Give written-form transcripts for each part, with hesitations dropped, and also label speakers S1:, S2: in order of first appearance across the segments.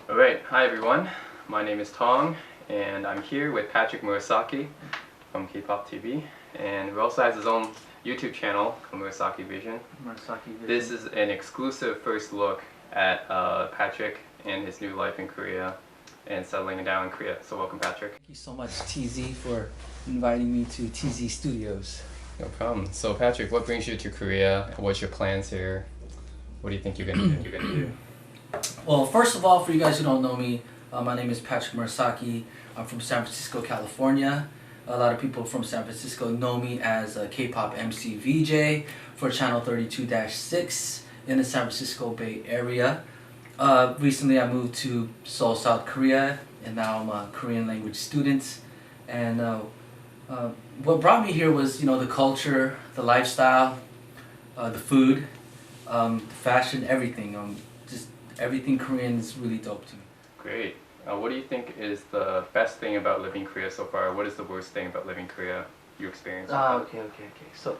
S1: Alright, hi everyone. My name is Tong, and I'm here with Patrick Murasaki from Kpop TV, and he also has his own YouTube channel called Murasaki Vision. This is an exclusive first look at Patrick and his new life in Korea and settling down in Korea. So welcome, Patrick.
S2: Thank you so much, TZ, for inviting me to TZ Studios.
S1: No problem. So Patrick, what brings you to Korea? What's your plans here? What do you think you're gonna do?
S2: Well, first of all, for you guys who don't know me, my name is Patrick Murasaki. I'm from San Francisco, California. A lot of people from San Francisco know me as a K-pop MC VJ for Channel 32-6 in the San Francisco Bay Area. Recently, I moved to Seoul, South Korea, and now I'm a Korean language student. And what brought me here was, the culture, the lifestyle, the food, fashion, everything. Just everything Korean is really dope to me.
S1: Great. What do you think is the best thing about living in Korea so far? What is the worst thing about living in Korea? Your experience?
S2: Okay. So,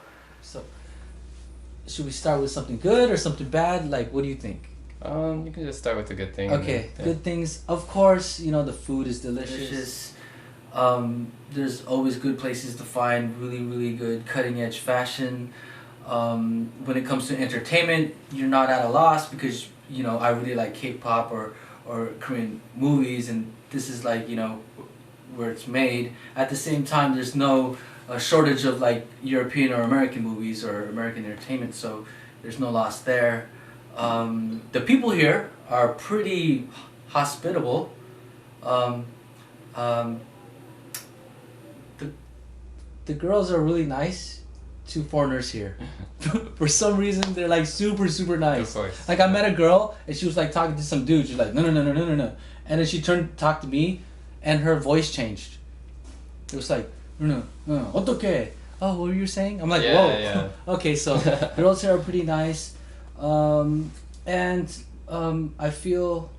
S2: should we start with something good or something bad? Like, what do you think?
S1: You can just start with the good thing.
S2: Okay, good things. Of course, the food is delicious. There's always good places to find really, really good cutting edge fashion. When it comes to entertainment, you're not at a loss because, I really like K-pop or Korean movies, and this is like, where it's made. At the same time, there's no shortage of like European or American movies or American entertainment, so there's no loss there. The people here are pretty hospitable. The girls are really nice to foreigners here. For some reason, they're like super nice.
S1: Of course.
S2: Like I met a girl and she was like talking to some dude. She's like, no. And then she turned to talk to me and her voice changed. It was like, no. 어떡해? Oh, what were you saying? I'm like,
S1: Yeah,
S2: whoa.
S1: yeah.
S2: Okay, so girls here are pretty nice. And I feel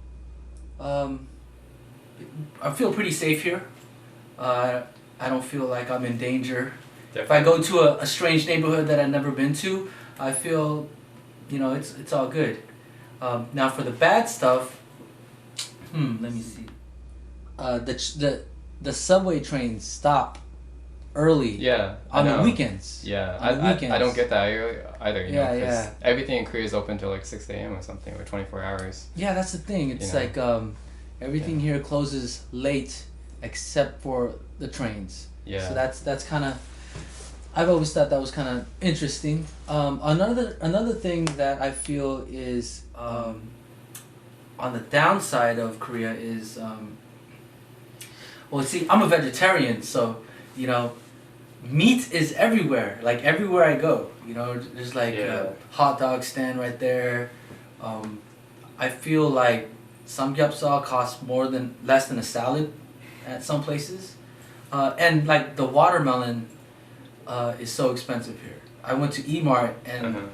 S2: pretty safe here. I don't feel like I'm in danger.
S1: Definitely.
S2: If I go to a strange neighborhood that I've never been to, I feel, it's all good. Now for the bad stuff, let me see. The subway trains stop early.
S1: Yeah.
S2: On the weekends.
S1: Yeah,
S2: I
S1: don't get that either.
S2: Yeah.
S1: Everything in Korea is open till like 6 a.m. or something, or 24 hours.
S2: Yeah, that's the thing. It's like everything here closes late except for the trains.
S1: Yeah.
S2: So that's kind of. I've always thought that was kind of interesting. Another thing that I feel is on the downside of Korea is well, see, I'm a vegetarian, so meat is everywhere. Like everywhere I go, there's like a hot dog stand right there. I feel like samgyeopsal costs less than a salad at some places, and like the watermelon is so expensive here. I went to E-Mart and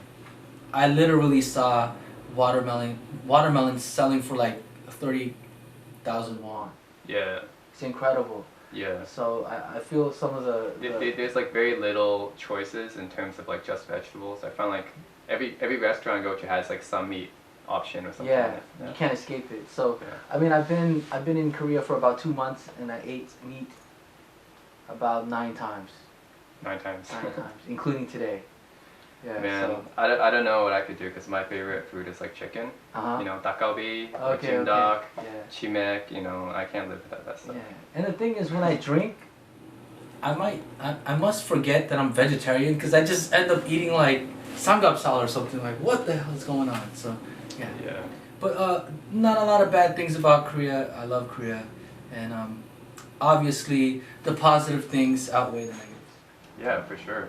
S2: I literally saw watermelon selling for like 30,000 won.
S1: Yeah.
S2: It's incredible.
S1: Yeah.
S2: So I feel some of the
S1: There's like very little choices in terms of like just vegetables. I found like every restaurant I go to has like some meat option or something.
S2: yeah,
S1: Like that.
S2: you can't escape it. So
S1: Yeah.
S2: I mean, I've been in Korea for about 2 months and I ate meat about 9 times.
S1: 9 times.
S2: 9 times, including today. Yeah.
S1: Man,
S2: So,
S1: I don't know what I could do because my favorite food is like chicken. Dakgalbi, jimdak,
S2: Yeah.
S1: chimek. I can't live without that stuff.
S2: Yeah. And the thing is, when I drink, I must forget that I'm vegetarian because I just end up eating like samgyeopsal or something. Like, what the hell is going on? So, yeah.
S1: Yeah.
S2: But not a lot of bad things about Korea. I love Korea, and obviously the positive things outweigh the negatives.
S1: Yeah, for sure.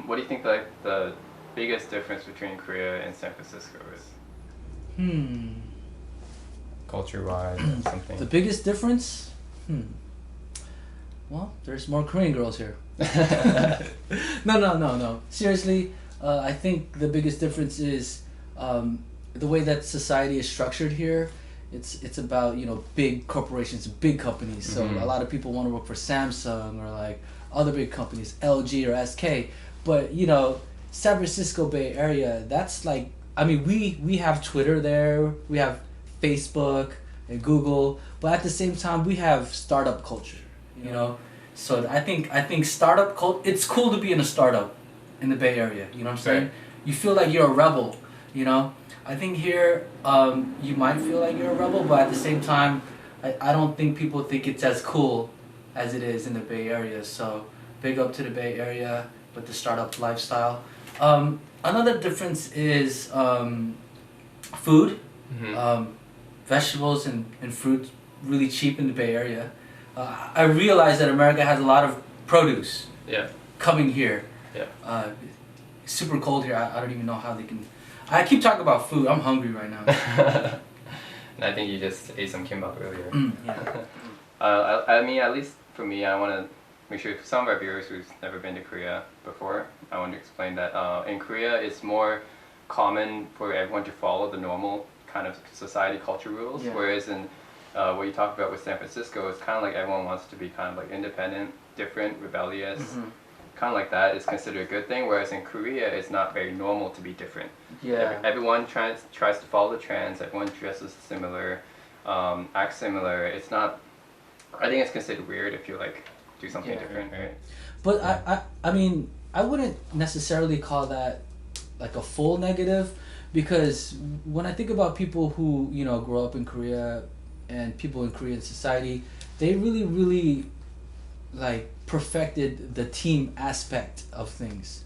S1: What do you think like the biggest difference between Korea and San Francisco is? Culture-wise or something.
S2: The biggest difference? Well, there's more Korean girls here. No. Seriously, I think the biggest difference is the way that society is structured here. It's about big corporations, big companies. So a lot of people want to work for Samsung or like other big companies, LG or SK. But San Francisco Bay Area, that's like, I mean, we have Twitter there, we have Facebook, and Google, but at the same time we have startup culture, you know. So I think startup it's cool to be in a startup in the Bay Area. You know what I'm saying?
S1: Right.
S2: You feel like you're a rebel. You know. I think here you might feel like you're a rebel, but at the same time, I don't think people think it's as cool as it is in the Bay Area. So big up to the Bay Area with the startup lifestyle. Another difference is food. Vegetables and fruit really cheap in the Bay Area. I realize that America has a lot of produce coming here. Super cold here. I don't even know how they can. I keep talking about food. I'm hungry right now.
S1: And I think you just ate some kimbap earlier.
S2: Yeah.
S1: I mean, at least for me, I want to make sure some of our viewers who's never been to Korea before, I want to explain that in Korea it's more common for everyone to follow the normal kind of society culture rules, whereas in what you talked about with San Francisco, it's kind of like everyone wants to be kind of like independent, different, rebellious, kind of like that is considered a good thing, whereas in Korea it's not very normal to be different. Everyone tries to follow the trends, everyone dresses similar, acts similar. It's not, I think it's considered weird if you like do something different, right?
S2: But I mean, I wouldn't necessarily call that like a full negative, because when I think about people who, you know, grow up in Korea and people in Korean society, they really like perfected the team aspect of things.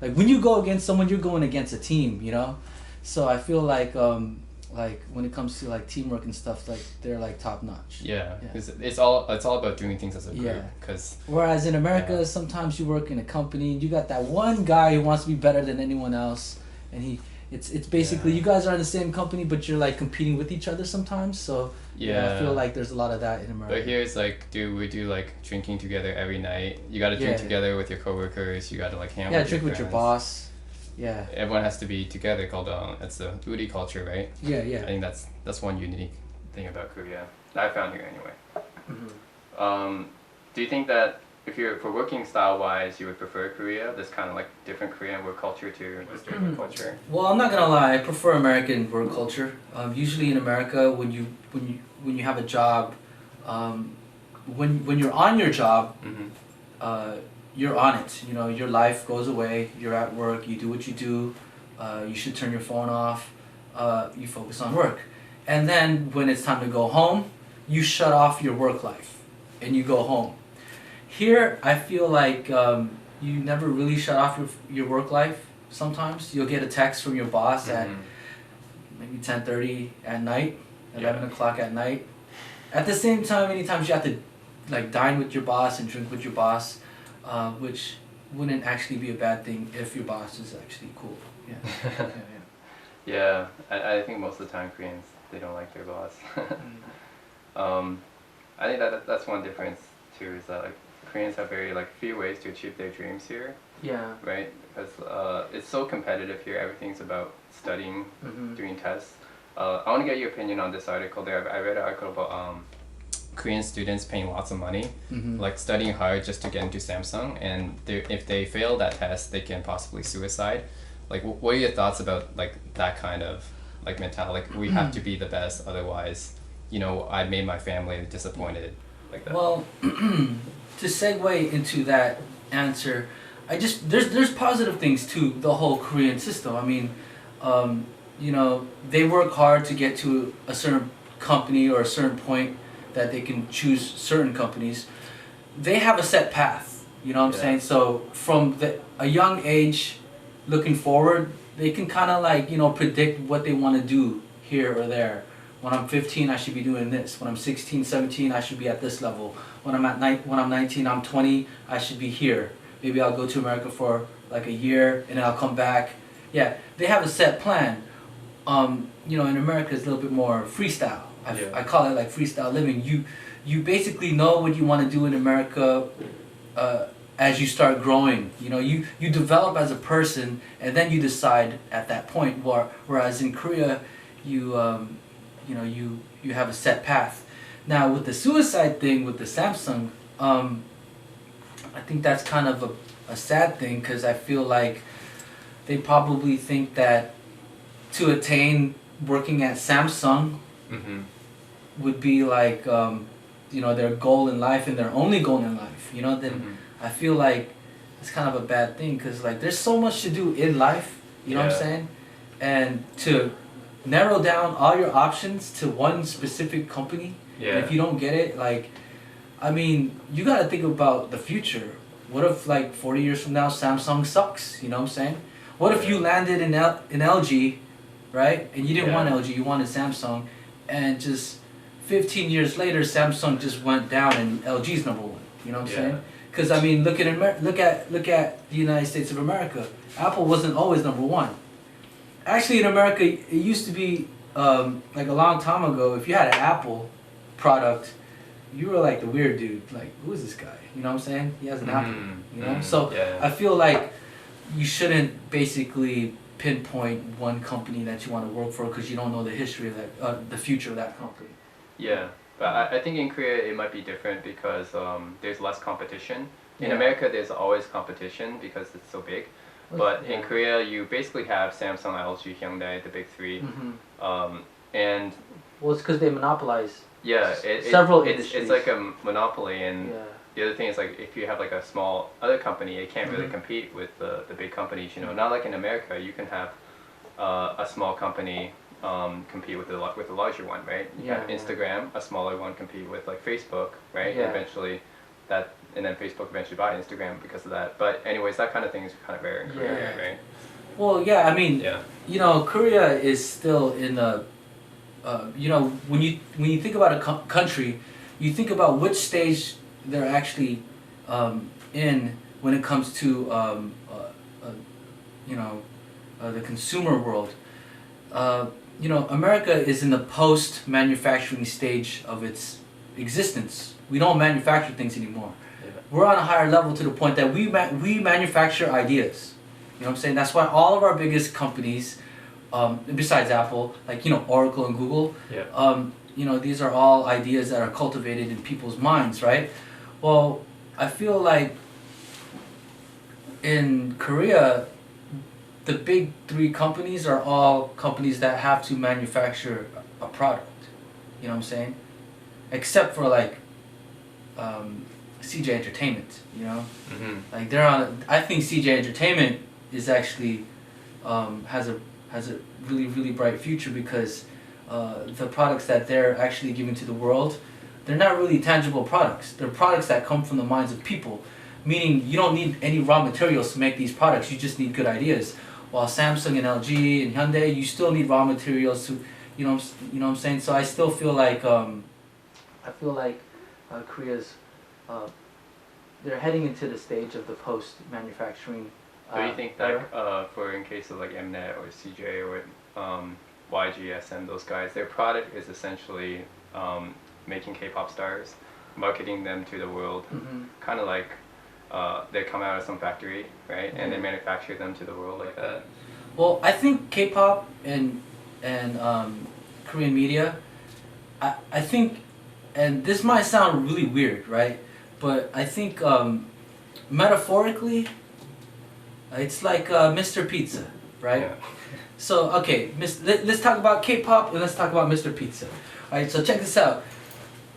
S2: Like when you go against someone, you're going against a team, you know? So I feel like when it comes to like teamwork and stuff, like they're like top notch.
S1: Because it's all about doing things as a group. Cause,
S2: whereas in America, sometimes you work in a company and you got that one guy who wants to be better than anyone else, and it's basically you guys are in the same company, but you're like competing with each other sometimes. So I feel like there's a lot of that in America.
S1: But here it's like, we do like drinking together every night. You got to drink together with your coworkers. You got to like hang out.
S2: Drink with your boss.
S1: Everyone has to be together. Called it's the Uri culture, right? I think that's one unique thing about Korea that I found here anyway. Do you think that if you're for working style wise, you would prefer Korea, this kind of like different Korean work culture to Western work culture?
S2: Well, I'm not gonna lie, I prefer American work culture. Usually in America, when you have a job, when you're on your job, you're on it. You know, your life goes away. You're at work. You do what you do. You should turn your phone off. You focus on work, and then when it's time to go home, you shut off your work life, and you go home. Here, I feel like you never really shut off your work life. Sometimes you'll get a text from your boss at maybe 10:30 at night, 11 o'clock at night. At the same time, many times you have to like dine with your boss and drink with your boss, which wouldn't actually be a bad thing if your boss is actually cool.
S1: I think most of the time Koreans, they don't like their boss. I think that's one difference too, is that like Koreans have very like few ways to achieve their dreams here. Right? Because it's so competitive here. Everything's about studying, doing tests. I want to get your opinion on this article there. I read an article about Korean students paying lots of money, like studying hard just to get into Samsung, and if they fail that test, they can possibly suicide. Like, what are your thoughts about like that kind of like mentality? Like, we have to be the best, otherwise, you know, I made my family disappointed, like that.
S2: Well, to segue into that answer, there's positive things to the whole Korean system. I mean, you know, they work hard to get to a certain company or a certain point that they can choose certain companies. They have a set path, you know what I'm saying? So from a young age, looking forward, they can kind of like, you know, predict what they want to do here or there. When I'm 15, I should be doing this. When I'm 16, 17, I should be at this level. When I'm 19, I'm 20, I should be here. Maybe I'll go to America for like a year and then I'll come back. Yeah, they have a set plan. You know, in America it's a little bit more freestyle. I call it like freestyle living. You basically know what you want to do in America as you start growing. You know, you develop as a person and then you decide at that point. Whereas in Korea, you have a set path. Now with the suicide thing with the Samsung, I think that's kind of a sad thing, because I feel like they probably think that to attain working at Samsung, would be like their goal in life and their only goal in life, then I feel like it's kind of a bad thing, because like there's so much to do in life, you know what I'm saying, and to narrow down all your options to one specific company, and if you don't get it, like, I mean, you gotta think about the future. What if like 40 years from now Samsung sucks, you know what I'm saying? What if you landed in LG, right, and you didn't want LG, you wanted Samsung, and just 15 years later Samsung just went down and LG's number one, you know what I'm saying? Because I mean, look at the United States of America. Apple wasn't always number one. Actually, in America, it used to be like a long time ago. If you had an Apple product, you were like the weird dude. Like, who is this guy? You know what I'm saying? He has an Apple. You know. So I feel like you shouldn't basically pinpoint one company that you want to work for, because you don't know the history of that, the future of that company.
S1: Yeah. But I think in Korea it might be different because there's less competition. In America there's always competition because it's so big. But in Korea you basically have Samsung, LG, Hyundai, the big three. And
S2: well, it's because they monopolize
S1: several industries. It's like a monopoly, and the other thing is, like, if you have like a small other company, it can't really compete with the big companies, Not like in America, you can have a small company compete with the larger one, right? You have Instagram, a smaller one, compete with like Facebook, right? Eventually, and then Facebook eventually buy Instagram because of that. But anyways, that kind of thing is kind of rare in Korea, right?
S2: Well, I mean, Korea is still in the, when you think about a country, you think about which stage they're actually in when it comes to the consumer world. America is in the post-manufacturing stage of its existence. We don't manufacture things anymore. We're on a higher level to the point that we manufacture ideas. You know what I'm saying? That's why all of our biggest companies, besides Apple, like Oracle and Google, these are all ideas that are cultivated in people's minds, right? Well, I feel like in Korea, the big three companies are all companies that have to manufacture a product. You know what I'm saying? Except for like CJ Entertainment, like they're on. I think CJ Entertainment is actually has a really bright future, because the products that they're actually giving to the world, they're not really tangible products. They're products that come from the minds of people, meaning you don't need any raw materials to make these products. You just need good ideas. While Samsung and LG and Hyundai, you still need raw materials to, you know what I'm saying. So I still feel like Korea's they're heading into the stage of the post-manufacturing.
S1: So you think that for in case of like Mnet or CJ or YGSM, those guys, their product is essentially making K-pop stars, marketing them to the world, kind of like they come out of some factory, right, and they manufacture them to the world like that.
S2: Well, I think K-pop and Korean media, I think, and this might sound really weird, right? But I think metaphorically, it's like Mr. Pizza, right? Yeah. So okay, let's talk about K-pop and let's talk about Mr. Pizza. All right, so check this out.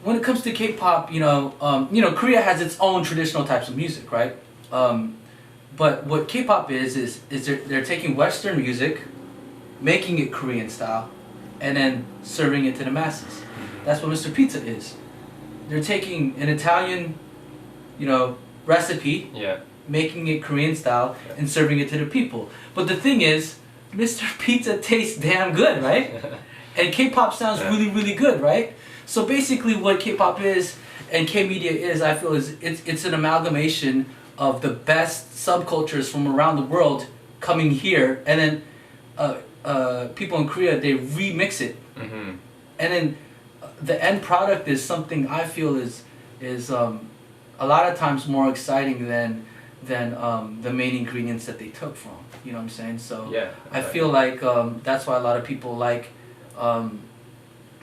S2: When it comes to K-pop, Korea has its own traditional types of music, right? But what K-pop is they're taking Western music, making it Korean style, and then serving it to the masses. That's what Mr. Pizza is. They're taking an Italian, recipe, making it Korean style, and serving it to the people. But the thing is, Mr. Pizza tastes damn good, right? And K-pop sounds really good, right? So basically what K-pop is and K-media is, I feel, is it's an amalgamation of the best subcultures from around the world coming here, and then people in Korea, they remix it. And then the end product is something I feel is a lot of times more exciting than the main ingredients that they took from. You know what I'm saying? So I feel like that's why a lot of people like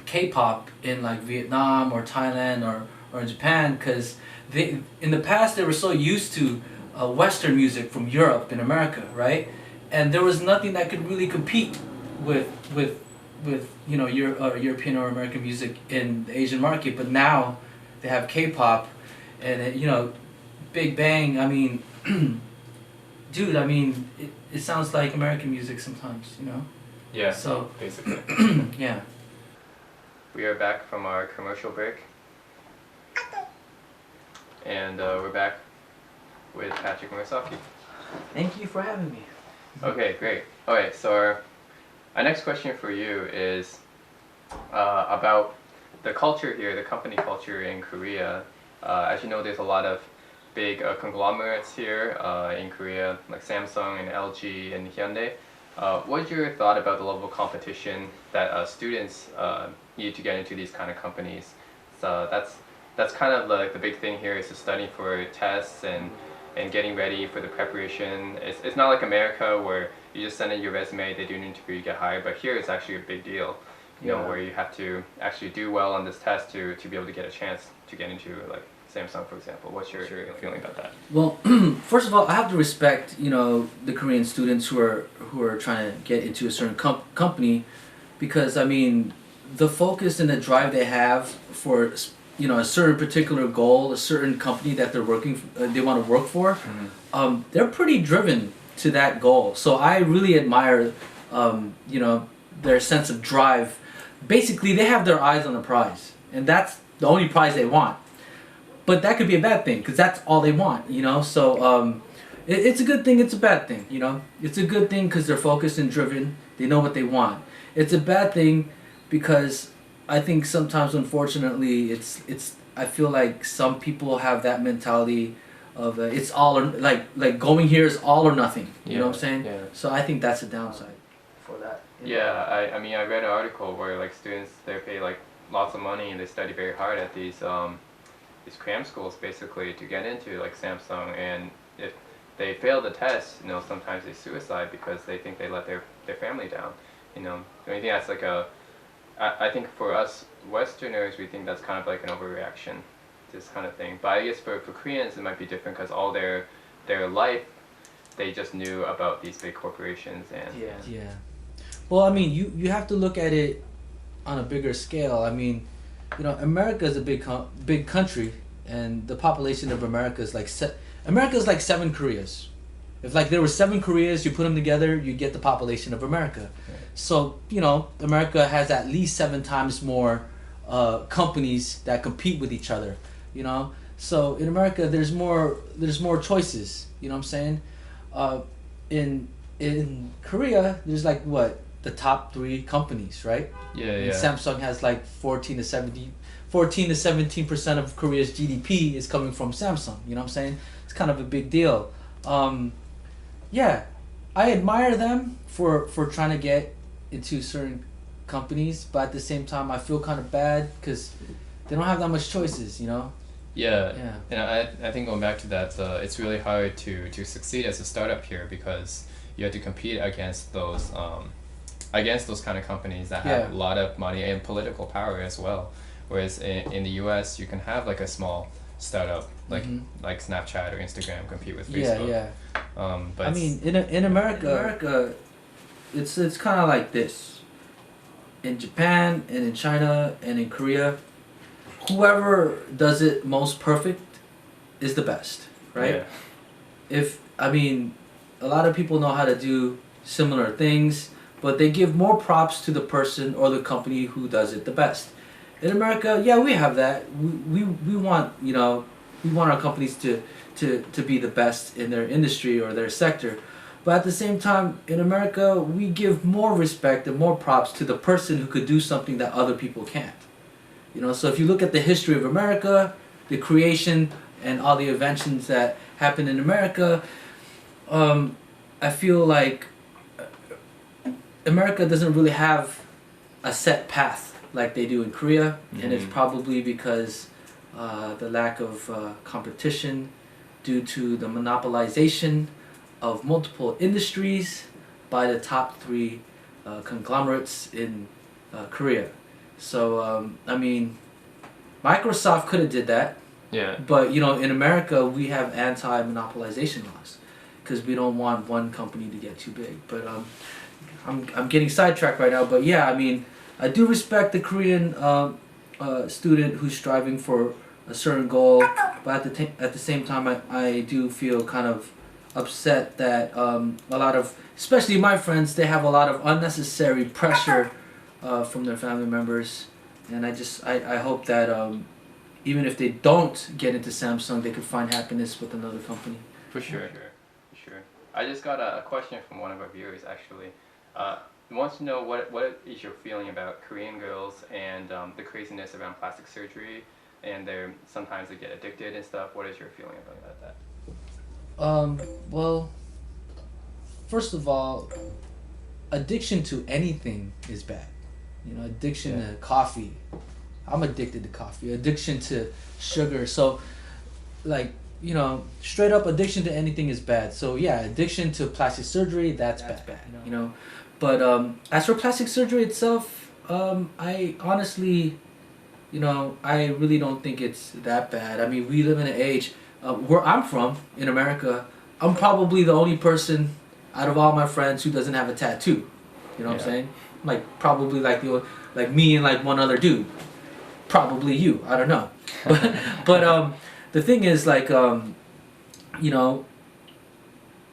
S2: K-pop in like Vietnam or Thailand or in Japan, because in the past they were so used to Western music from Europe and America, right? And there was nothing that could really compete with you know European or American music in the Asian market, but now they have K-pop, and it, you know, Big Bang. I mean, dude, I mean, it sounds like American music sometimes, you know.
S1: Yeah.
S2: So
S1: basically.
S2: yeah.
S1: We are back from our commercial break, and we're back with Patrick Murasaki.
S2: Thank you for having me.
S1: Okay, great. Okay, so our next question for you is about the culture here, the company culture in Korea. As you know, there's a lot of big conglomerates here in Korea, like Samsung and LG and Hyundai. What's your thought about the level of competition that students need to get into these kind of companies? So that's kind of like the big thing here is to study for tests and getting ready for the preparation. It's not like America where you just send in your resume, they do an interview, you get hired. But here it's actually a big deal, you know, where you have to actually do well on this test to be able to get a chance to get into like Samsung, for example. What's your feeling about that?
S2: Well, first of all, I have to respect, you know, the Korean students who are trying to get into a certain company, because I mean, the focus and the drive they have for, you know, a certain particular goal, a certain company that they're they want to work for, they're pretty driven to that goal. So I really admire, you know, their sense of drive. Basically, they have their eyes on the prize, and that's the only prize they want. But that could be a bad thing, because that's all they want, you know. So it's a good thing, it's a bad thing, you know. It's a good thing because they're focused and driven. They know what they want. It's a bad thing because I think sometimes, unfortunately, I feel like some people have that mentality of it's all or like going here is all or nothing. You know what I'm saying?
S1: Yeah.
S2: So I think that's a downside for that.
S1: Yeah, I mean I read an article where like students they pay like lots of money and they study very hard at these cram schools basically to get into like Samsung, and if they fail the test, you know, sometimes they suicide because they think they let their family down. You know, I think that's like I think for us Westerners, we think that's kind of like an overreaction, this kind of thing. But I guess for Koreans, it might be different because all their life, they just knew about these big corporations and
S2: yeah. Well, I mean, you have to look at it on a bigger scale. I mean, you know, America is a big country, and the population of America is like America is like 7 Koreas. If like there were 7 Koreas, you put them together, you get the population of America. Right. So, you know, America has at least 7 times more companies that compete with each other, you know. So in America, there's more choices, you know what I'm saying? In Korea, there's like what, the top 3 companies, right?
S1: Yeah.
S2: And Samsung has like 14 to 17% of Korea's GDP is coming from Samsung, you know what I'm saying? It's kind of a big deal. Yeah, I admire them for trying to get into certain companies, but at the same time I feel kind of bad because they don't have that much choices, you know.
S1: Yeah. And I think going back to that, it's really hard to succeed as a startup here because you have to compete against those kind of companies that have a lot of money and political power as well. Whereas in the US, you can have like a small startup like Snapchat or Instagram compete with Facebook.
S2: Yeah.
S1: But
S2: I mean, in America, it's kind of like this. In Japan and in China and in Korea, whoever does it most perfect is the best, right?
S1: Yeah.
S2: I mean, a lot of people know how to do similar things, but they give more props to the person or the company who does it the best. In America, yeah, we have that. We want, you know, we want our companies to be the best in their industry or their sector. But at the same time, in America, we give more respect and more props to the person who could do something that other people can't. You know, so if you look at the history of America, the creation and all the inventions that happened in America, I feel like America doesn't really have a set path like they do in Korea, and it's probably because the lack of competition due to the monopolization of multiple industries by the top 3 conglomerates in Korea. So I mean, Microsoft could have did that.
S1: Yeah.
S2: But you know, in America, we have anti-monopolization laws because we don't want one company to get too big. But I'm getting sidetracked right now, but yeah, I mean, I do respect the Korean student who's striving for a certain goal, but at the same time, I do feel kind of upset that a lot of, especially my friends, they have a lot of unnecessary pressure from their family members, and I hope that even if they don't get into Samsung, they could find happiness with another company.
S1: For sure. I just got a question from one of our viewers actually. He wants to know what is your feeling about Korean girls and the craziness around plastic surgery, and sometimes they get addicted and stuff. What is your feeling about that?
S2: Well, first of all, addiction to anything is bad. You know, addiction to coffee. I'm addicted to coffee. Addiction to sugar. So, like, you know, straight up addiction to anything is bad. So yeah, addiction to plastic surgery, that's bad. You know, but as for plastic surgery itself, I honestly, you know, I really don't think it's that bad. I mean, we live in an age where I'm from in America. I'm probably the only person out of all my friends who doesn't have a tattoo. You know what I'm saying? Like probably like me and like one other dude. Probably you. I don't know. But the thing is, like, you know,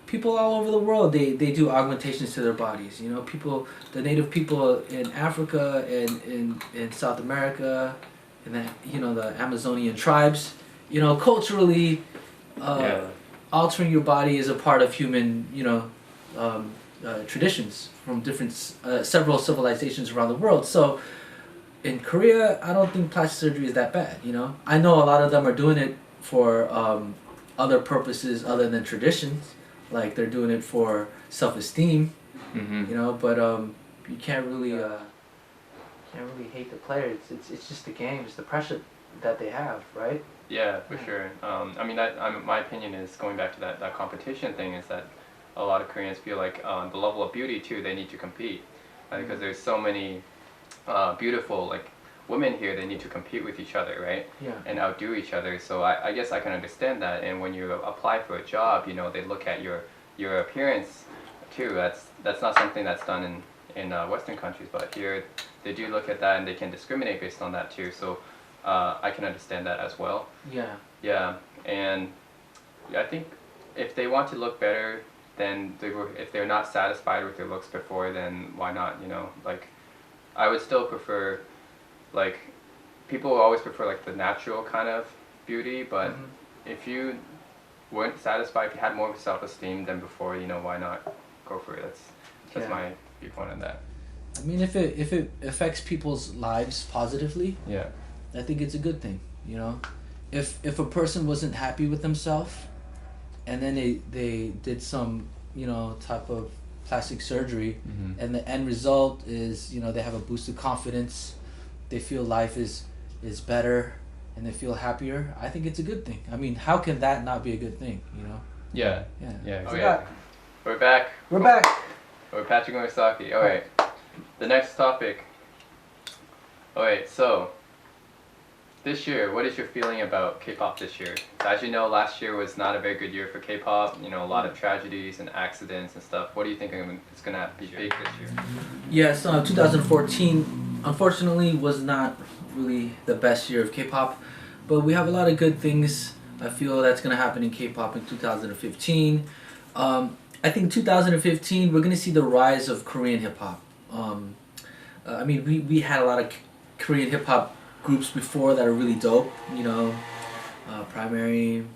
S2: people all over the world, they do augmentations to their bodies. You know, the native people in Africa and in South America, and the Amazonian tribes, you know, culturally, altering your body is a part of human, traditions from several civilizations around the world. So in Korea, I don't think plastic surgery is that bad. You know, I know a lot of them are doing it for other purposes other than traditions, like they're doing it for self-esteem. Mm-hmm. You know, but you can't really hate the players. It's just the game. It's the pressure that they have, right?
S1: Yeah, for sure. I mean, my opinion is, going back to that competition thing, is that a lot of Koreans feel like the level of beauty too, they need to compete, because there's so many beautiful like women here. They need to compete with each other, right?
S2: Yeah. And
S1: outdo each other. So I guess I can understand that. And when you apply for a job, you know, they look at your appearance too. That's not something that's done in Western countries, but here they do look at that, and they can discriminate based on that too. So I can understand that as well.
S2: Yeah.
S1: Yeah, and I think if they want to look better, then if they're not satisfied with their looks before, then why not? You know, like, I would still prefer, like, people always prefer like the natural kind of beauty, but if you weren't satisfied, if you had more self-esteem than before, you know, why not go for it? That's my viewpoint on that.
S2: I mean, if it affects people's lives positively,
S1: yeah,
S2: I think it's a good thing. You know, if a person wasn't happy with themselves, and then they did some, you know, type of plastic surgery, and the end result is, you know, they have a boost of confidence, they feel life is better, and they feel happier, I think it's a good thing. I mean, how can that not be a good thing, you know?
S1: Yeah.
S2: Exactly.
S1: We're back. We're Patrick Murasaki. Alright, the next topic. Alright, so this year, what is your feeling about K-pop this year? As you know, last year was not a very good year for K-pop. You know, a lot of tragedies and accidents and stuff. What do you think is going to be big this year?
S2: Yes, 2014, unfortunately, was not really the best year of K-pop, but we have a lot of good things. I feel that's going to happen in K-pop in 2015. I think 2015, we're going to see the rise of Korean hip-hop. I mean, we had a lot of Korean hip-hop groups before that are really dope, you know, Primary,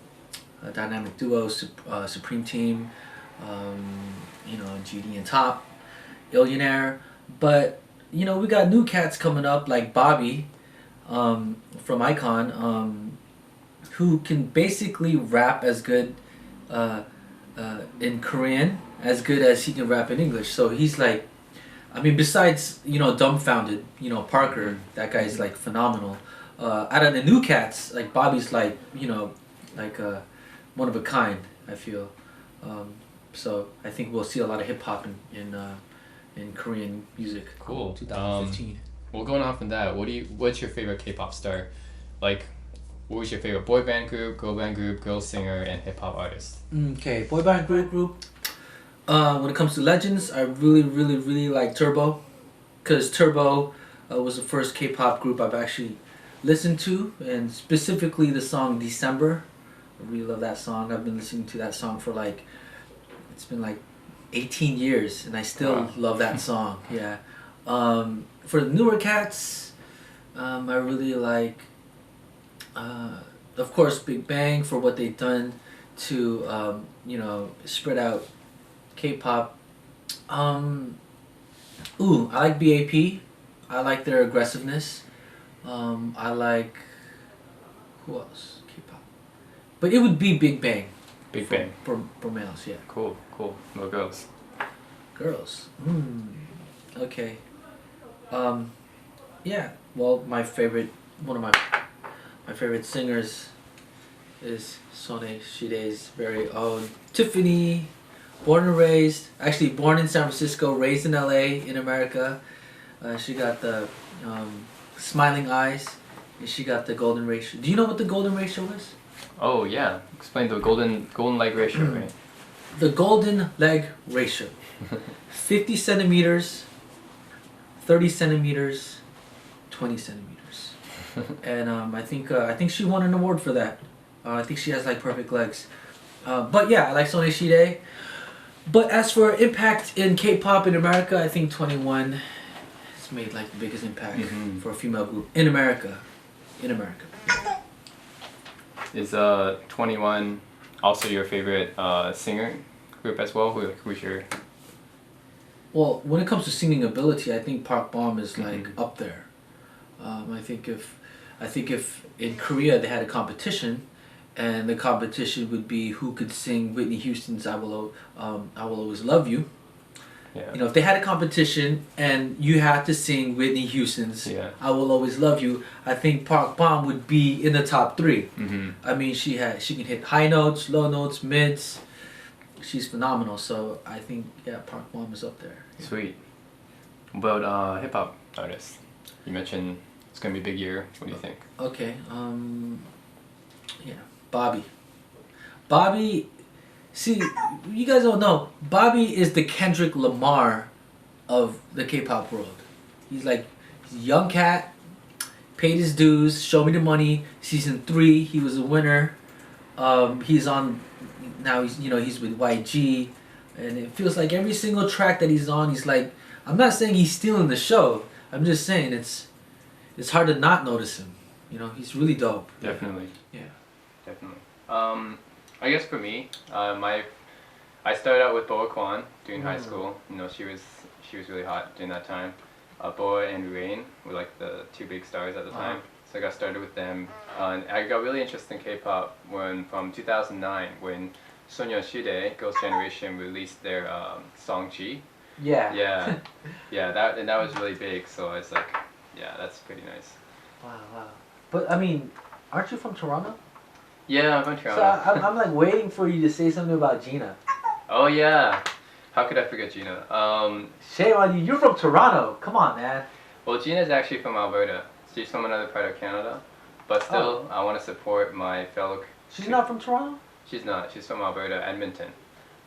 S2: Dynamic Duo, Supreme Team, you know, GD and Top, Illionaire, but, you know, we got new cats coming up like Bobby from Icon, who can basically rap as good in Korean as good as he can rap in English. So he's like, I mean, besides, you know, Dumbfounded, you know, Parker, that guy's like phenomenal. Out of the new cats, like Bobby's like, you know, like one of a kind, I feel. So I think we'll see a lot of hip hop in Korean music.
S1: Cool.
S2: 2015.
S1: Well, going off on that, what's your favorite K-pop star? Like, what was your favorite boy band group, girl singer, and hip hop artist?
S2: Okay, boy band group. When it comes to legends, I really like Turbo, because Turbo was the first K-pop group I've actually listened to, and specifically the song December. I really love that song. I've been listening to that song for like, it's been like 18 years, and I still love that song. Yeah. For the newer cats, I really like, of course, Big Bang for what they've done to, spread out K-pop. I like BAP. I like their aggressiveness. I like, who else? K-pop. But it would be Big Bang.
S1: Big Bang.
S2: For males, yeah.
S1: Cool. No girls.
S2: Girls. Okay. Yeah. Well, one of my favorite singers is Sone Shide's very own Tiffany. Born in San Francisco, raised in LA, in America. She got the smiling eyes, and she got the golden ratio. Do you know what the golden ratio is?
S1: Oh yeah, explain the golden leg ratio, right?
S2: The golden leg ratio. 50 centimeters, 30 centimeters, 20 centimeters. And I think she won an award for that. I think she has like perfect legs. But yeah, I like Sone Shide. But as for impact in K-pop in America, I think 21 has made like the biggest impact for a female group in America.
S1: Is 21 also your favorite singer group as well? Who's your?
S2: Well, when it comes to singing ability, I think Park Bom is like up there. I think if in Korea they had a competition, and the competition would be who could sing Whitney Houston's I Will Always Love You.
S1: Yeah.
S2: You know, if they had a competition and you had to sing Whitney Houston's I Will Always Love You, I think Park Bom would be in the top 3. I mean, she can hit high notes, low notes, mids. She's phenomenal. So I think Park Bom is up there. Yeah.
S1: Sweet. About hip hop artists, you mentioned it's gonna be a big year. What do you think?
S2: Okay. Bobby. See, you guys don't know. Bobby is the Kendrick Lamar of the K-pop world. He's a young cat, paid his dues, showed me the money. Season 3, he was a winner. He's on now. He's with YG, and it feels like every single track that he's on, he's like. I'm not saying he's stealing the show. I'm just saying it's hard to not notice him. You know, he's really dope.
S1: Definitely.
S2: Yeah.
S1: Definitely. I guess for me, I started out with Boa Kwan during high school. You know, she was really hot during that time. Boa and Rain were like the 2 big stars at the time. So I got started with them. And I got really interested in K-pop from 2009 when Sonya Shide, Girls' Generation, released their song G.
S2: Yeah.
S1: Yeah. That was really big. So I was like, yeah, that's pretty nice.
S2: Wow. But I mean, aren't you from Toronto?
S1: Yeah, I'm from Toronto.
S2: So I'm like waiting for you to say something about Gina.
S1: Oh yeah, how could I forget Gina?
S2: Shame on you. You're from Toronto. Come on, man.
S1: Well, Gina's actually from Alberta. She's from another part of Canada, but still, I want to support my fellow.
S2: She's not from Toronto?
S1: She's not. She's from Alberta, Edmonton,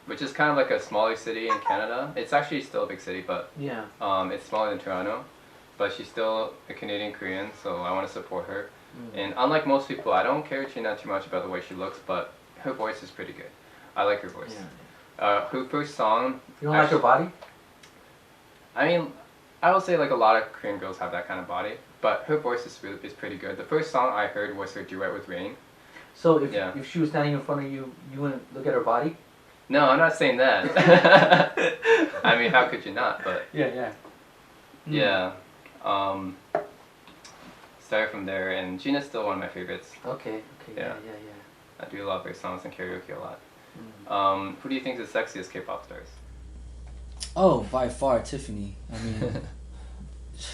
S1: which is kind of like a smaller city in Canada. It's actually still a big city, but it's smaller than Toronto. But she's still a Canadian Korean, so I want to support her. And unlike most people, I don't care Gina too much about the way she looks, but her voice is pretty good. I like her voice. Her first song.
S2: You don't like her body?
S1: I mean, I will say like a lot of Korean girls have that kind of body, but her voice is pretty good. The first song I heard was her duet with Rain.
S2: So if she was standing in front of you, you wouldn't look at her body?
S1: No, I'm not saying that. I mean, how could you not? But yeah. Started from there, and Gina's still one of my favorites.
S2: Okay. Yeah.
S1: I do love her songs and karaoke a lot. Who do you think is the sexiest K-pop stars?
S2: Oh, by far Tiffany. I mean,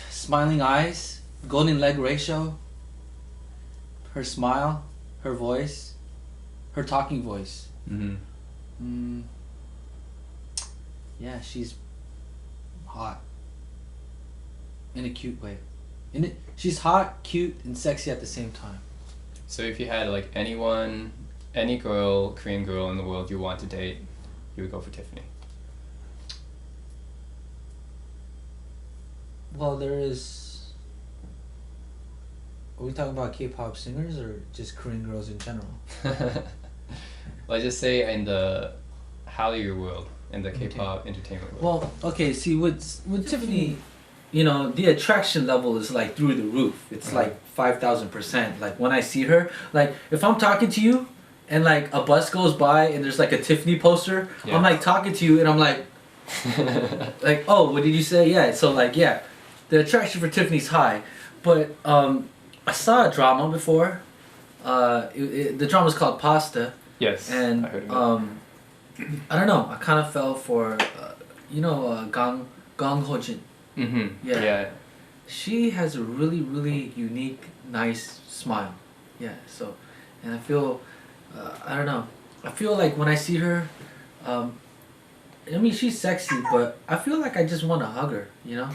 S2: smiling eyes, golden leg ratio, her smile, her voice, her talking voice. Yeah, she's hot in a cute way. She's hot, cute, and sexy at the same time.
S1: So if you had like any girl, Korean girl in the world you want to date, you would go for Tiffany.
S2: Well, there is. Are we talking about K-pop singers or just Korean girls in general?
S1: Let's just say in the Hallyu world, in the K-pop entertainment world.
S2: Well, okay. See, with Tiffany, you know, the attraction level is like through the roof. It's like 5,000%. Like when I see her, like if I'm talking to you, and like a bus goes by and there's like a Tiffany poster, I'm like talking to you and I'm like, like, oh, what did you say? Yeah. So like, yeah, the attraction for Tiffany's high, but I saw a drama before. The drama's called Pasta.
S1: Yes.
S2: And
S1: I heard of it.
S2: I don't know. I kind of fell for, Gang Ho-jin.
S1: Mm-hmm.
S2: Yeah. She has a really, really unique, nice smile. Yeah. So, and I feel, I don't know. I feel like when I see her, I mean, she's sexy, but I feel like I just want to hug her. You know,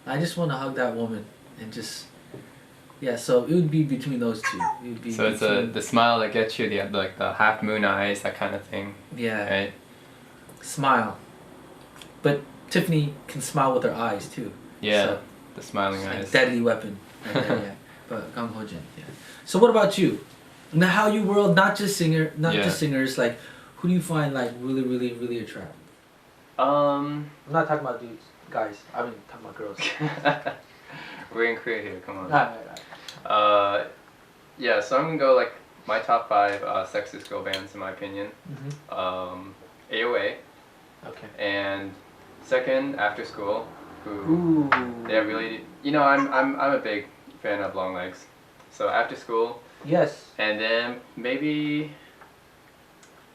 S2: I just want to hug that woman and just. Yeah, so it would be between those two. It would be
S1: so it's the smile that gets you, the half moon eyes, that kind of thing.
S2: Yeah.
S1: Right?
S2: Smile. But Tiffany can smile with her eyes too.
S1: Yeah,
S2: so,
S1: the smiling
S2: like
S1: eyes.
S2: deadly weapon. Right there, yeah. But Gang Ho-jin, yeah. So what about you? In the Hallyu world, not just singers, like who do you find like really, really, really attractive? I'm not talking about dudes, guys. I mean talking about girls.
S1: We're in Korea here, come on.
S2: Right.
S1: Yeah, so I'm gonna go like my top 5 sexiest girl bands in my opinion. AOA.
S2: Okay.
S1: And second, After School, who they have really, I'm a big fan of Long Legs, so After School.
S2: Yes.
S1: And then maybe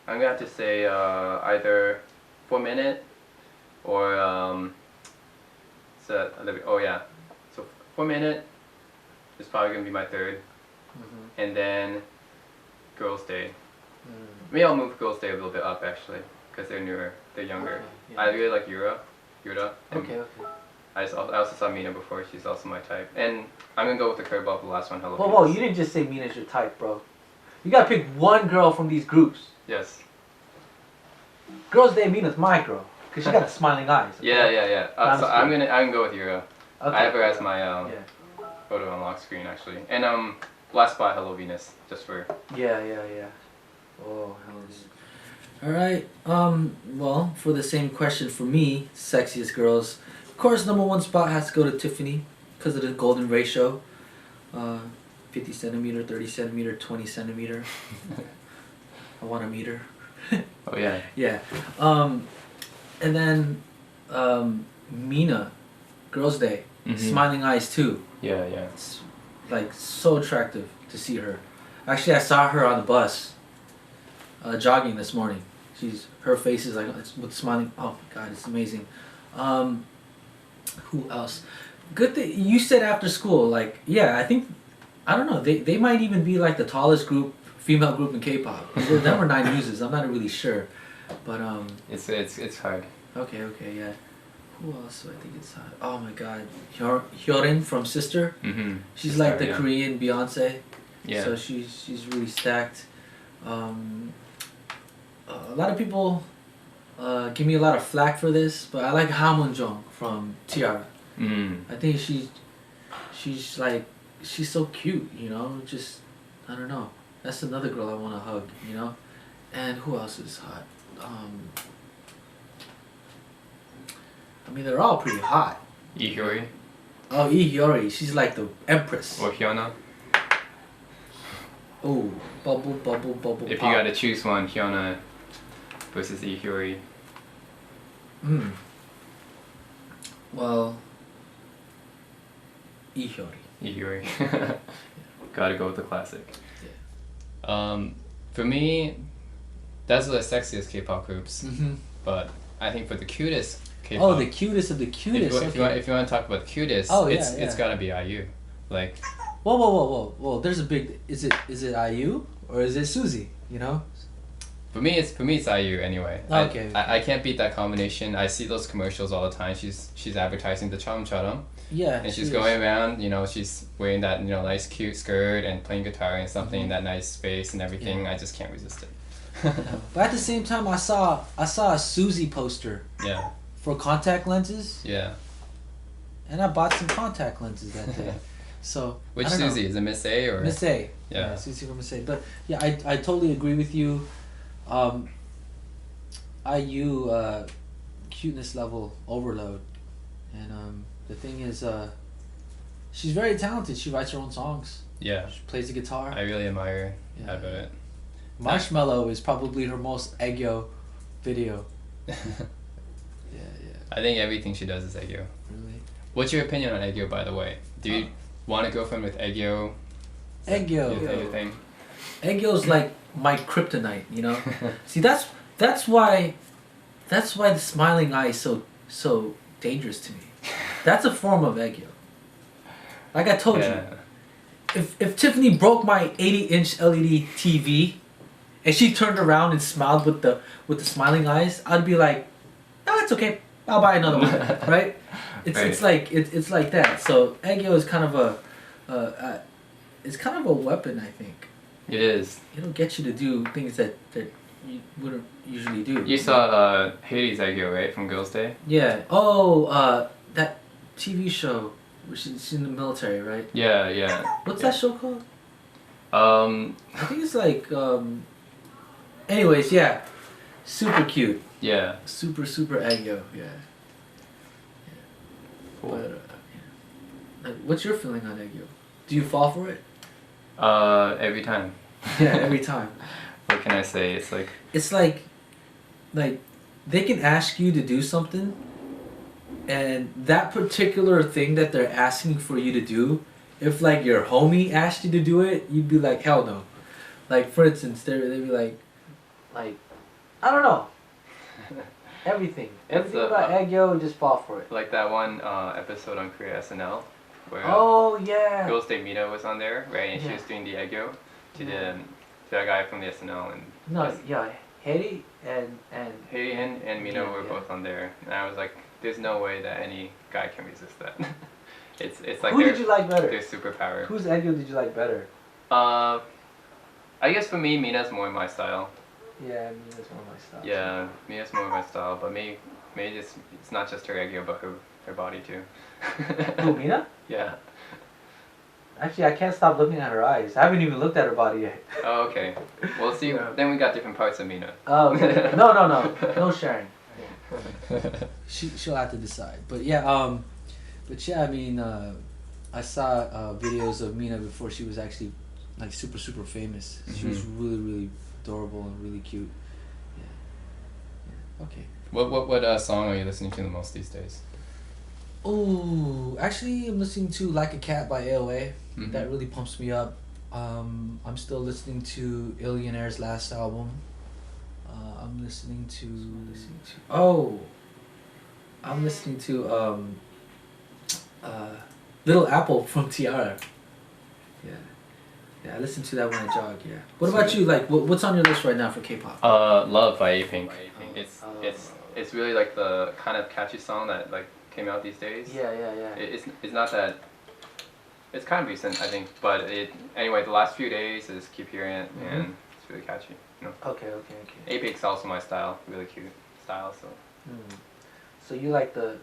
S1: I'm gonna have to say either 4 Minute or so 4 Minute is probably gonna be my third, and then Girls' Day. Maybe I'll move Girls' Day a little bit up actually, because they're newer, they're younger.
S2: Okay, yeah.
S1: I really like Yura.
S2: Okay.
S1: I also saw Mina before. She's also my type, and I'm gonna go with the curveball for the last one. Hello.
S2: Whoa! You didn't just say Mina's your type, bro. You gotta pick one girl from these groups.
S1: Yes.
S2: Girls' Day Mina's my girl, cause she got smiling eyes. Okay?
S1: Yeah. So I'm gonna go with Yura.
S2: Okay.
S1: I have her as my photo on lock screen actually, and last spot Hello Venus, just for.
S2: Yeah. Oh, Hello. All right. Well, for the same question for me, sexiest girls, of course, number 1 spot has to go to Tiffany, because of the golden ratio. 50 centimeter, 30 centimeter, 20 centimeter. I want a meter.
S1: Oh yeah.
S2: Yeah. And then Mina, Girls' Day, smiling eyes too.
S1: Yeah.
S2: It's like so attractive to see her. Actually, I saw her on the bus, jogging this morning. Her face is like with smiling. Oh my god, it's amazing. Who else? Good thing you said After School. Like, yeah, I don't know. They might even be like the tallest female group in K-pop. Them or Nine Muses. I'm not really sure, but
S1: It's hard.
S2: Okay, yeah. Who else do I think it's hot? Oh my god, Hyorin from Sister. She's like the Korean Beyonce.
S1: Yeah.
S2: So she's really stacked. A lot of people give me a lot of flack for this, but I like Hamon-jung from Tiara. I think she's like, she's so cute, just, I don't know. That's another girl I want to hug, And who else is hot? I mean, they're all pretty hot.
S1: Lee Hyori.
S2: Oh, Lee Hyori, she's like the empress.
S1: Or Hyuna.
S2: Oh, bubble,
S1: If
S2: pop.
S1: you gotta choose one, Hyuna versus Lee Hyori.
S2: Well, Lee Hyori.
S1: Lee Hyori. Gotta go with the classic. Yeah. For me, that's the sexiest K-pop groups. But I think for the cutest K-pop.
S2: Oh, the cutest of the cutest.
S1: If you want to talk about the cutest, it's gotta be IU. Like.
S2: Whoa! There's a big. Is it IU or is it Suzy?
S1: For me, it's IU anyway.
S2: Okay.
S1: I can't beat that combination. I see those commercials all the time. She's advertising the charam.
S2: Yeah.
S1: And she's going around. She's wearing that nice cute skirt and playing guitar and something in that nice space and everything. I just can't resist it.
S2: But at the same time, I saw a Suzy poster.
S1: Yeah.
S2: For contact lenses.
S1: Yeah.
S2: and I bought some contact lenses that day. So
S1: which Susie is it, Miss A or
S2: Miss A?
S1: Yeah,
S2: Susie from Miss A. But yeah, I totally agree with you. IU cuteness level overload, and the thing is, she's very talented. She writes her own songs.
S1: Yeah.
S2: She plays the guitar.
S1: I really admire that about it.
S2: Marshmallow is probably her most aegyo video. Yeah.
S1: I think everything she does is aegyo.
S2: Really?
S1: What's your opinion on aegyo, by the way? Do you want a girlfriend with aegyo?
S2: Aegyo.
S1: Your thing?
S2: Aegyo's like my kryptonite, you know? See, that's why the smiling eye is so dangerous to me. That's a form of aegyo. Like I told you, if Tiffany broke my 80-inch LED TV and she turned around and smiled with the smiling eyes, I'd be like, "No, it's okay. I'll buy another one." Right? It's like that. So aegyo is kind of a weapon, I think.
S1: It is.
S2: It'll get you to do things that you wouldn't usually do.
S1: You saw Hades aegyo, right, from Girls' Day?
S2: Yeah. Oh, that TV show. She's in the military, right?
S1: Yeah.
S2: What's that show called?
S1: I
S2: think it's like. Anyways, yeah, super cute.
S1: Yeah.
S2: Super aegyo, yeah.
S1: Cool.
S2: But what's your feeling on aegyo? Do you fall for it?
S1: Every time.
S2: Yeah, every time.
S1: What can I say? It's
S2: like they can ask you to do something, and that particular thing that they're asking for you to do, if like your homie asked you to do it, you'd be like, hell no. Like for instance, they'd be like I don't know. Everything about aegyo, just fall for it.
S1: Like that one episode on Korea SNL where Girls' Day Mina was on there, right? And she was doing the aegyo to that guy from the SNL
S2: Haiti and
S1: Mina were both on there, and I was like, there's no way that any guy can resist that. it's like
S2: who did you like better?
S1: Their superpower.
S2: Whose aegyo did you like better?
S1: I guess for me, Mina's more my style.
S2: Yeah, Mina's more my style.
S1: Yeah, Mina's more my style, but maybe it's not just her aegyo, but her body too.
S2: Who, Mina?
S1: Yeah.
S2: Actually, I can't stop looking at her eyes. I haven't even looked at her body yet.
S1: Oh, okay. Well, see, then we got different parts of Mina.
S2: Oh, okay. No sharing. She'll have to decide. But yeah, I mean, I saw videos of Mina before she was actually like super famous. She was really adorable and really cute. Yeah. Okay.
S1: What song are you listening to the most these days?
S2: Oh, actually, I'm listening to "Like a Cat" by AOA. That really pumps me up. I'm still listening to Illionaire's last album. I'm listening to Little Apple from Tiara. Yeah, I listen to that when I jog. Yeah. What about you? Like, what's on your list right now for K-pop?
S1: Love by A-Pink. It's really like the kind of catchy song that like came out these days.
S2: Yeah.
S1: It's not that. It's kind of recent, I think, but anyway. The last few days, I just keep hearing it, and it's really catchy. You know.
S2: Okay.
S1: A-Pink's also my style, really cute style. So.
S2: So you like the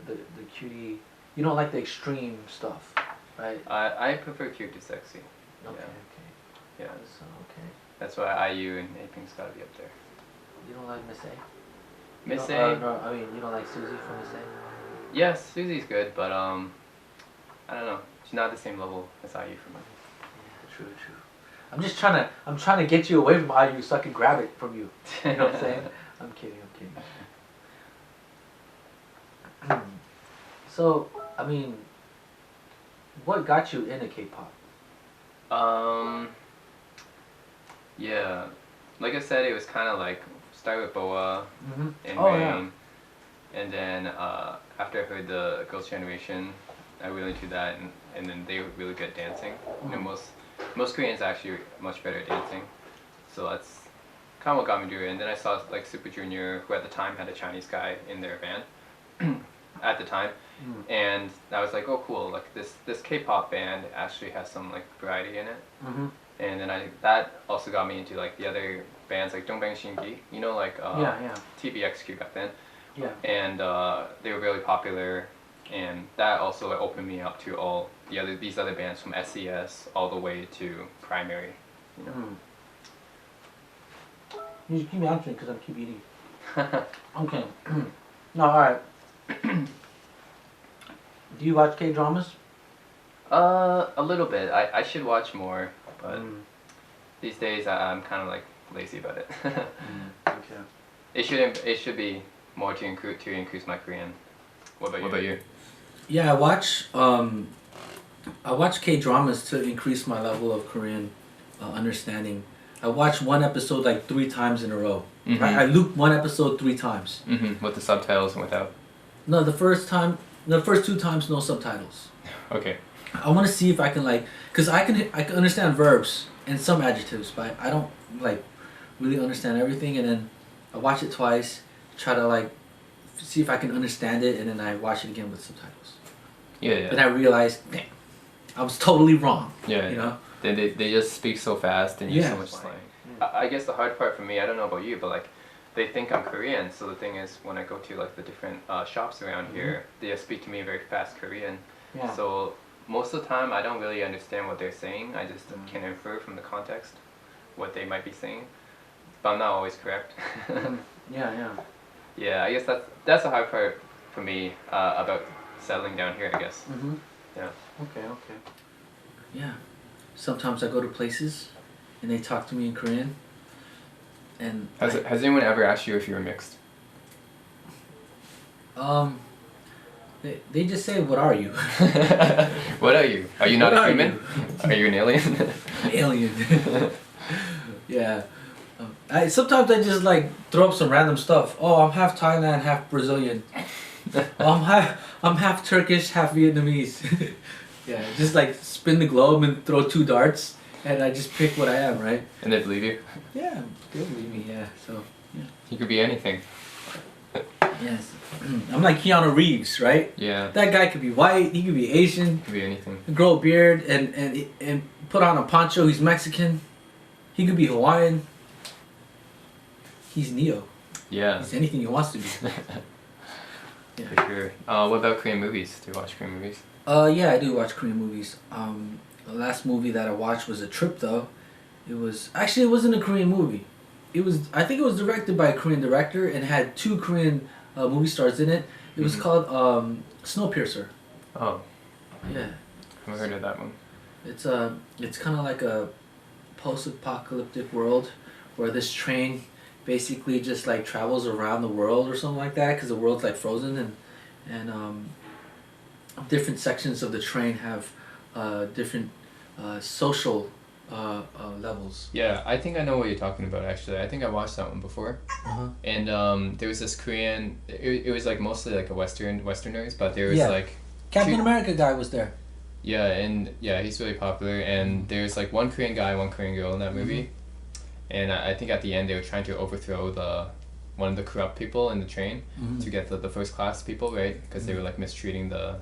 S2: cutie? You don't like the extreme stuff, right?
S1: I prefer cute to sexy.
S2: Okay.
S1: Yeah.
S2: So
S1: That's why IU and A-Pink's gotta be up there.
S2: You don't like Miss A?
S1: Miss A?
S2: No, I mean you don't like Susie from Miss A?
S1: Yes, Susie's good, but I don't know. She's not the same level as IU for me.
S2: Yeah, true. I'm trying to get you away from IU so I can grab it from you. You know what I'm saying? I'm kidding. So, I mean, what got you into K-pop?
S1: Yeah, like I said, it was kind of like start with BoA and
S2: Oh,
S1: Rain,
S2: yeah.
S1: and then after I heard the Girls' Generation, I really into that, and then they were really good at dancing. You know, most Koreans are actually much better at dancing, so that's kind of what got me to it. And then I saw like Super Junior, who at the time had a Chinese guy in their band at the time, and I was like, oh cool, like this K-pop band actually has some like variety in it. And then that also got me into like the other bands like Dongbang Shingi, you know, like TVXQ back then.
S2: Yeah.
S1: And they were really popular and that also like, opened me up to all these other bands from SES all the way to Primary. You know.
S3: You just keep me answering because I keep eating. Okay. No, alright. Do you watch K-dramas?
S1: A little bit. I should watch more, but these days I'm kind of like lazy about it.
S3: Okay.
S1: It should be more to increase my Korean. What about you?
S2: Yeah, I watch K-dramas to increase my level of Korean understanding. I watched one episode like 3 times in a row.
S1: Mm-hmm.
S2: I looped one episode 3 times.
S1: Mm-hmm. With the subtitles and without?
S2: No, the first 2 times no subtitles.
S1: Okay.
S2: I want to see if I can cause I can understand verbs and some adjectives, but I don't like really understand everything. And then I watch it twice, try to see if I can understand it, and then I watch it again with subtitles.
S1: Yeah.
S2: And I realized, damn, I was totally wrong.
S1: Yeah.
S2: You know.
S1: They just speak so fast and use
S2: Yeah.
S1: so much slang. I guess the hard part for me, I don't know about you, but they think I'm Korean. So the thing is, when I go to the different shops around here, they speak to me very fast Korean.
S3: Yeah.
S1: So most of the time, I don't really understand what they're saying. I just can infer from the context what they might be saying, but I'm not always correct.
S3: Yeah.
S1: Yeah, I guess that's the hard part for me about settling down here, I guess.
S3: Mm-hmm.
S1: Yeah.
S3: Okay.
S2: Yeah. Sometimes I go to places and they talk to me in Korean. And
S1: Has anyone ever asked you if you were mixed?
S2: they just say, "What are you?"
S1: What are you? Are you not
S2: What
S1: a
S2: are
S1: human? Are you an alien?
S2: Alien. Yeah. Sometimes I just throw up some random stuff. Oh, I'm half Thailand, half Brazilian. I'm half Turkish, half Vietnamese. Yeah, just spin the globe and throw 2 darts, and I just pick what I am, right?
S1: And they believe you?
S2: Yeah, they believe me. Yeah, so yeah.
S1: You could be anything.
S2: Yes, I'm like Keanu Reeves, right?
S1: Yeah.
S2: That guy could be white. He could be Asian.
S1: Could be anything.
S2: Grow a beard and put on a poncho. He's Mexican. He could be Hawaiian. He's Neo.
S1: Yeah.
S2: He's anything he wants to be. Yeah.
S1: For sure. What about Korean movies? Do you watch Korean movies?
S2: Yeah, I do watch Korean movies. The last movie that I watched was a trip though. It wasn't a Korean movie. I think it was directed by a Korean director and had 2 Korean movie stars in it. It was called Snowpiercer.
S1: Oh.
S2: Yeah.
S1: I haven't heard of that one.
S2: It's kind of like a post-apocalyptic world where this train basically just travels around the world or something like that, because the world's frozen, and different sections of the train have different social levels.
S1: Yeah, I think I know what you're talking about actually. I think I watched that one before.
S2: Uh-huh.
S1: And there was this Korean, it was mostly a Westerners, but there was
S2: Captain America guy was there.
S1: Yeah, and yeah, he's really popular, and there's one Korean guy, one Korean girl in that movie. And I think at the end they were trying to overthrow one of the corrupt people in the train to get the first class people, right? Because they were mistreating the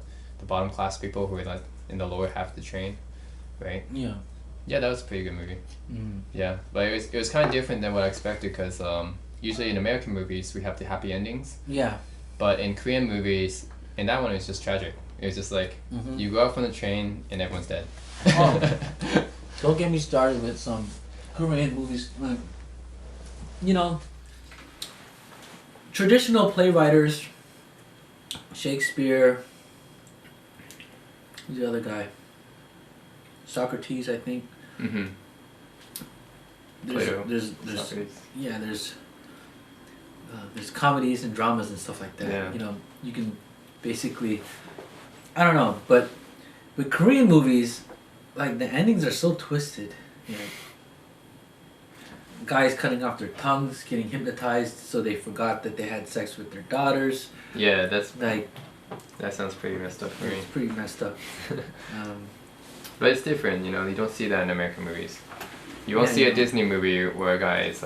S1: bottom class people who were in the lower half of the train, right?
S2: Yeah.
S1: Yeah, that was a pretty good movie.
S2: Mm.
S1: Yeah, but it was kind of different than what I expected, because usually in American movies we have the happy endings.
S2: Yeah.
S1: But in Korean movies, in that one it was just tragic. It was just you go out from the train and everyone's dead.
S2: Oh. Don't get me started with some Korean movies. Traditional playwriters, Shakespeare, who's the other guy? Socrates, I think.
S1: Mm-hmm.
S2: There's
S1: Socrates.
S2: yeah, there's comedies and dramas and stuff like that.
S1: Yeah.
S2: You can basically, I don't know, but with Korean movies, the endings are so twisted. Guys cutting off their tongues, getting hypnotized so they forgot that they had sex with their daughters.
S1: Yeah, that
S2: Sounds
S1: pretty messed up for me.
S2: It's pretty messed up.
S1: But it's different, you don't see that in American movies. You won't see a Disney movie where a guy is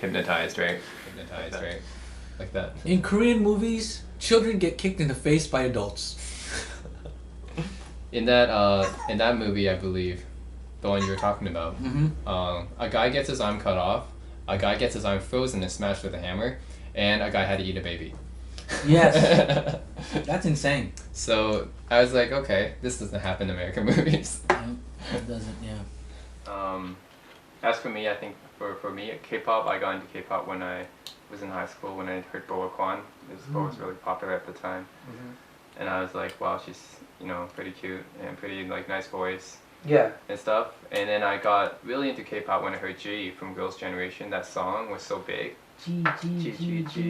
S1: hypnotized, right? Right? Like that.
S2: In Korean movies, children get kicked in the face by adults.
S1: In that movie, I believe, the one you were talking about, a guy gets his arm cut off, a guy gets his arm frozen and smashed with a hammer, and a guy had to eat a baby.
S2: Yes. That's insane.
S1: So I was like, okay, this doesn't happen in American movies.
S2: It doesn't, yeah.
S1: As for me, I think for me, K-pop, I got into K-pop when I was in high school, when I heard Boa Kwan. Boa was really popular at the time. And I was like, wow, she's, you know, pretty cute and pretty, like, nice voice.
S2: Yeah.
S1: And stuff. And then I got really into K-pop when I heard G from Girls' Generation. That song was so big.
S2: G,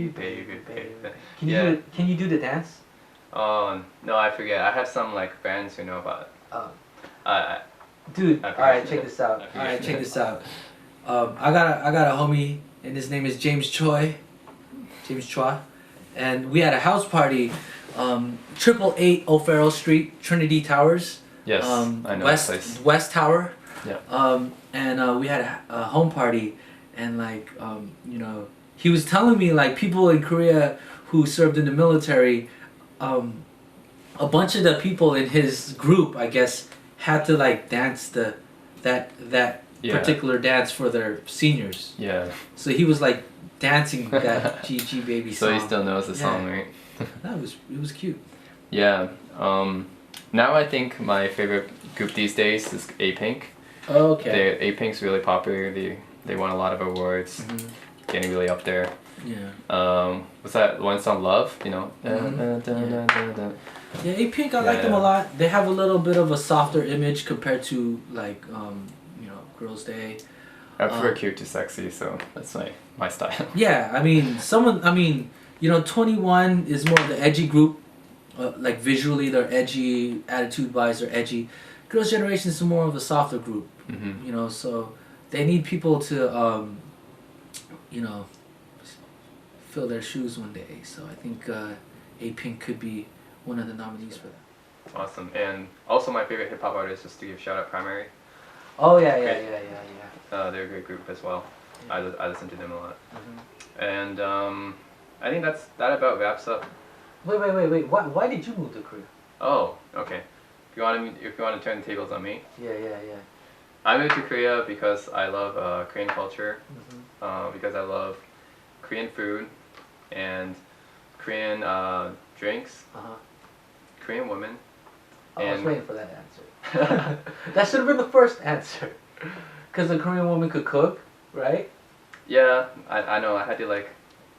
S1: baby, baby.
S2: Can you do the dance?
S1: Oh, no, I forget. I have some, like, friends who know about it.
S2: Dude,
S1: I
S2: alright,
S1: forget.
S2: check this out. Alright, check this out. I got a homie, and his name is James Choi. James Chua. And we had a house party, 888 O'Farrell Street, Trinity Towers.
S1: Yes, I know that place.
S2: West Tower.
S1: Yeah.
S2: And we had a home party, and like, you know, he was telling me like people in Korea who served in the military, a bunch of the people in his group, I guess, had to like dance that particular dance for their seniors.
S1: Yeah.
S2: So he was like dancing that GG baby song.
S1: So he still knows the song, right?
S2: It was cute.
S1: Yeah. Now I think my favorite group these days is A-Pink.
S2: Okay.
S1: A-Pink's really popular. They won a lot of awards. Getting really up there.
S2: Yeah.
S1: What's that one song, Love? You know.
S2: Yeah, A-Pink, I like them a lot. They have a little bit of a softer image compared to like you know, Girls' Day.
S1: I prefer cute to sexy, so that's my style.
S2: Yeah, I mean, you know, 21 is more of the edgy group. Like visually, they're edgy. Attitude-wise, they're edgy. Girls' Generation is more of a softer group. You know, so they need people to, you know, fill their shoes one day. So I think A-Pink could be one of the nominees for that.
S1: Awesome. And also my favorite hip-hop artist, just to give shout out, Primary.
S2: Oh yeah.
S1: They're a great group as well. Yeah. I listen to them a lot. And I think that about wraps up.
S2: Wait. Why did you move to Korea?
S1: Oh, okay. If you want to turn the tables on me.
S2: Yeah.
S1: I moved to Korea because I love Korean culture. Because I love Korean food and Korean drinks. Korean women.
S2: I was waiting for that answer. That should have been the first answer. Because a Korean woman could cook, right?
S1: Yeah, I know. I had to like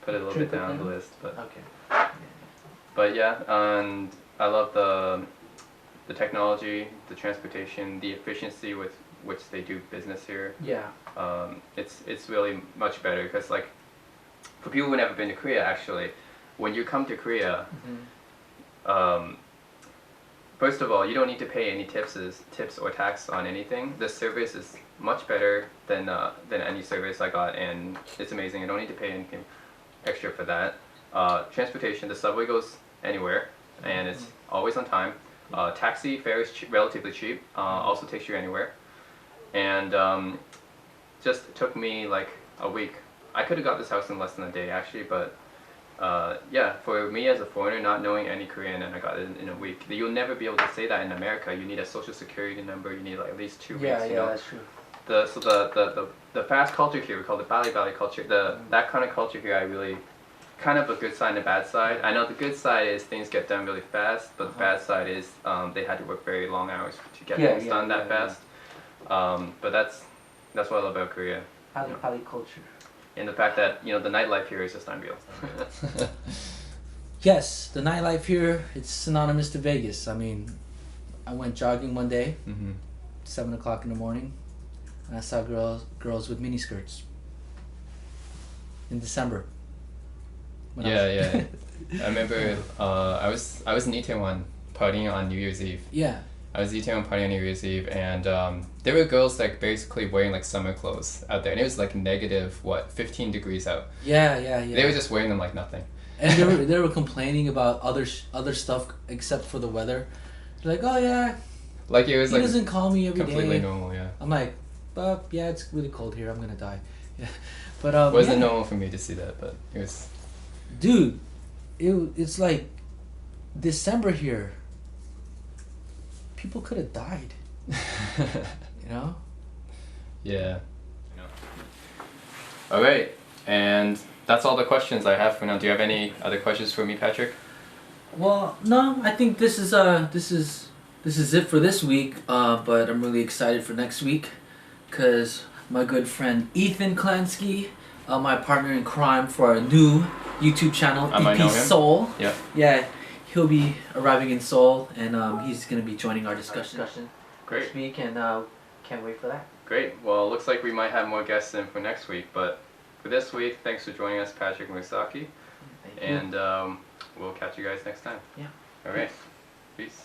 S1: put it a little bit down the list, but
S2: okay.
S1: But yeah, and I love the technology, the transportation, the efficiency with which they do business here.
S2: Yeah.
S1: It's really much better because like for people who've never been to Korea, actually, when you come to Korea, first of all, you don't need to pay any tips or tax on anything. The service is much better than any service I got, and it's amazing. I don't need to pay anything extra for that. Transportation, the subway goes anywhere, and it's always on time. Taxi fare is relatively cheap, also takes you anywhere. And just took me like a week. I could have got this house in less than a day actually, but yeah, for me as a foreigner not knowing any Korean, and I got it in a week. You'll never be able to say that in America. You need a social security number, you need like at least 2 weeks, you know?
S2: That's true.
S1: The fast culture here, we call it Bali culture, that kind of culture here I really, kind of a good side and a bad side. I know the good side is things get done really fast, but the bad side is they had to work very long hours to get things done that fast. But that's what I love about Korea.
S2: Bali culture.
S1: And the fact that, you know, the nightlife here is just unreal.
S2: Yes, the nightlife here, it's synonymous to Vegas. I mean, I went jogging one day, 7 o'clock in the morning, and I saw girls with miniskirts in December.
S1: Yeah. I remember I was in Itaewon partying on New Year's Eve.
S2: Yeah.
S1: I was in Itaewon partying on New Year's Eve, and there were girls like basically wearing like summer clothes out there, and it was like negative 15 degrees out.
S2: Yeah.
S1: They were just wearing them like nothing.
S2: And they were complaining about other stuff except for the weather. They're like, oh yeah,
S1: like it was
S2: he doesn't call me every day.
S1: Completely normal, yeah.
S2: I'm like, but yeah, it's really cold here. I'm gonna die. Yeah, but
S1: it wasn't normal for me to see that, but it was.
S2: Dude, it's like December here. People could have died. You know?
S1: Yeah. All right, and that's all the questions I have for now. Do you have any other questions for me, Patrick?
S2: Well, no, I think this is it for this week. But I'm really excited for next week, cause my good friend Ethan Klansky, my partner in crime for our new YouTube channel,
S1: I might know
S2: EP
S1: him.
S2: Seoul.
S1: Yeah.
S2: Yeah, he'll be arriving in Seoul, and he's gonna be joining our discussion
S1: Great.
S2: this week, and can't wait for that.
S1: Great. Well, it looks like we might have more guests in for next week, but for this week, thanks for joining us, Patrick Murasaki,
S2: Thank you.
S1: and we'll catch you guys next time.
S2: Yeah.
S1: All right. Peace.